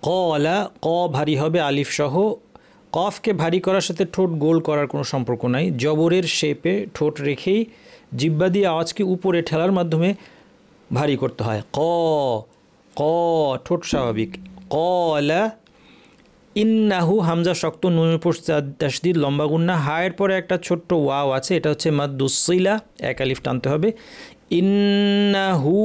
কলা ক ভারী হবে আলিফ সহ। কফকে ভারী করার সাথে ঠোঁট গোল করার কোনো সম্পর্ক নাই। জবরের শেপে ঠোঁট রেখেই জিহ্বা দিয়ে আওয়াজকে উপরে ঠেলার মাধ্যমে ভারী করতে হয়। ক ক ঠোঁট স্বাভাবিক। কলা। ইন্নাহু হামজা শক্ত, নুনের উপর তাসদীদ লম্বা গুন্না, হায়ের পরে একটা ছোট্ট ওয়াও আছে, এটা হচ্ছে মাদ্দুসিলা, এক আলিফ টানতে হবে। ইন্নাহু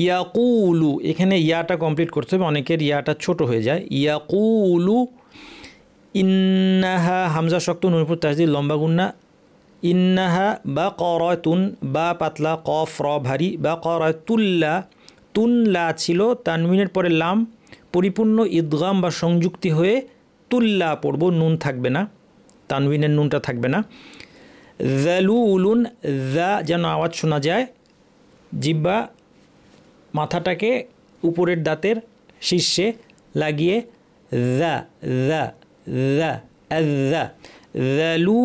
ইয়াকুলু, এখানে ইয়াটা কমপ্লিট করতে হবে, অনেকের ইয়াটা ছোট হয়ে যায়। ইয়াকুলু। ইন্নাহা হামজা শক্ত, নুনের উপর তাসদীদ লম্বা গুন্না। ইন্নাহা বা করাতুন, বা পাতলা, কফ র ভারী, বা করাতুল্লা, তুন লা ছিল, তানবিনের পরে লাম পরিপূর্ণ ইদগাম বা সংযুক্তি হয়ে তুল্লা পড়ব, নুন থাকবে না, তানবিনের নুনটা থাকবে না। যালুলুন, যা যেন আওয়াজ শোনা যায়, জিহ্বা মাথাটাকে উপরের দাঁতের শীর্ষে লাগিয়ে যা যা যা যা। যালু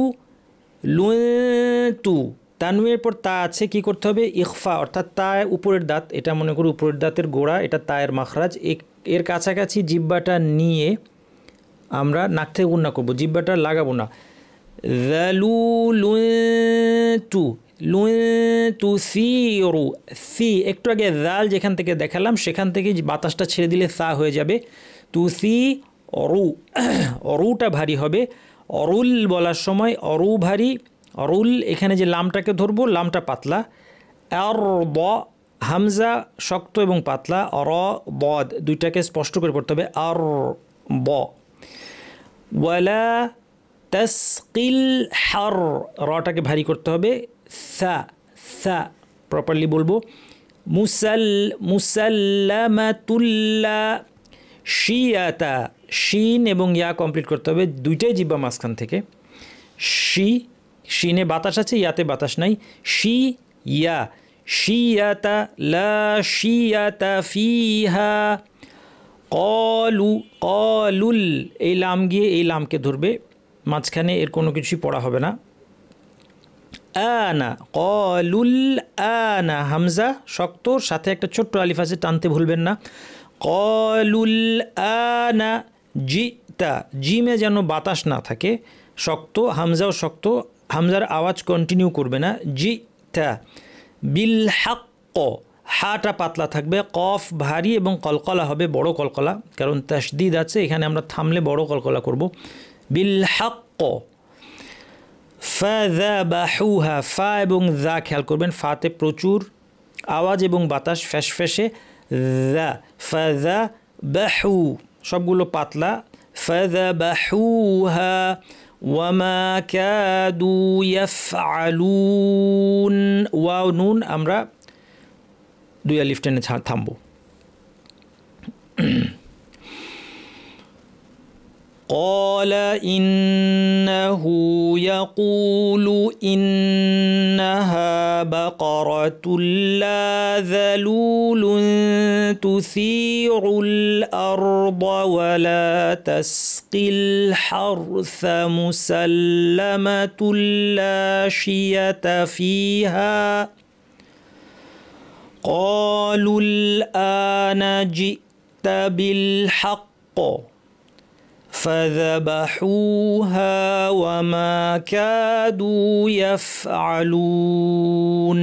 লুতু, তানবিনের পর তা আছে, কি করতে হবে? ইখফা, অর্থাৎ তা উপরের দাঁত, এটা মনে করি উপরের দাঁতের গোড়া, এটা তায়ের মাখরাজ, এর কাছাকাছি জিহ্বাটা নিয়ে আমরা নাক থেকে গুন্না করবো, জিহ্বাটা লাগাবো না। যালুলুতু লুতু সিরু, সি একটু আগে জাল যেখান থেকে দেখালাম সেখান থেকে বাতাসটা ছেড়ে দিলে সা হয়ে যাবে। তুসি অরু, অরুটা ভারী হবে। অরুল বলার সময় অরু ভারী, অরুল এখানে যে লামটাকে ধরবো, লামটা পাতলা। আর ব হামজা শক্ত এবং পাতলা, অর বদ দুইটাকে স্পষ্ট করে পড়তে হবে। আর ব। ওয়ালা তাসকিল হার, রটাকে ভারী করতে হবে। সা সা প্রপারলি বলবো। মুসাল্লামাতুল্লা শিয়াতা, শিন এবং ইয়া কমপ্লিট করতে হবে, দুইটাই জিহ্বা মাঝখান থেকে। শি, শিনে বাতাস আছে, ইয়াতে বাতাস নাই। শি ইয়া, শিয়াতা লা শিয়াতা ফিহা। কলু কলুল, এই লাম গিয়ে এই লামকে ধরবে, মাঝখানে এর কোনো কিছুই পড়া হবে না। আনা কলুল আনা, হামজা শক্ত, সাথে একটা ছোট্ট আলিফ আছে, টানতে ভুলবেন না। কলুল আনা জিতা, জিমে যেন বাতাস না থাকে, শক্ত, হামজাও শক্ত, হামজার আওয়াজ কন্টিনিউ করবে না। জিতা। বিল হাক্ক, হাটা পাতলা থাকবে, কফ ভারী এবং কলকলা হবে, বড় কলকলা, কারণ তাসদীদ আছে, এখানে আমরা থামলে বড় কলকলা করব। বিল হাক্ক। ফাযাবাহুহা, ফা এবং যা খেয়াল করবেন, ফাতে প্রচুর আওয়াজ এবং বাতাস, ফ্যাস ফ্যাসে। যা ফাযাবাহু, সবগুলো পাতলা। ফাযাবাহুহা ওয়ামা কাদু ইয়াফআলুন, ওয়াও নুন আমরা দুই আলিফ টেনে থামবো। قال إنه يقول إنها بقرة لا ذلول تثير الأرض ولا تسقي الحرث مسلمة لا شية فيها قالوا الآن جئت بالحق فذبحوها وما كادوا يفعلون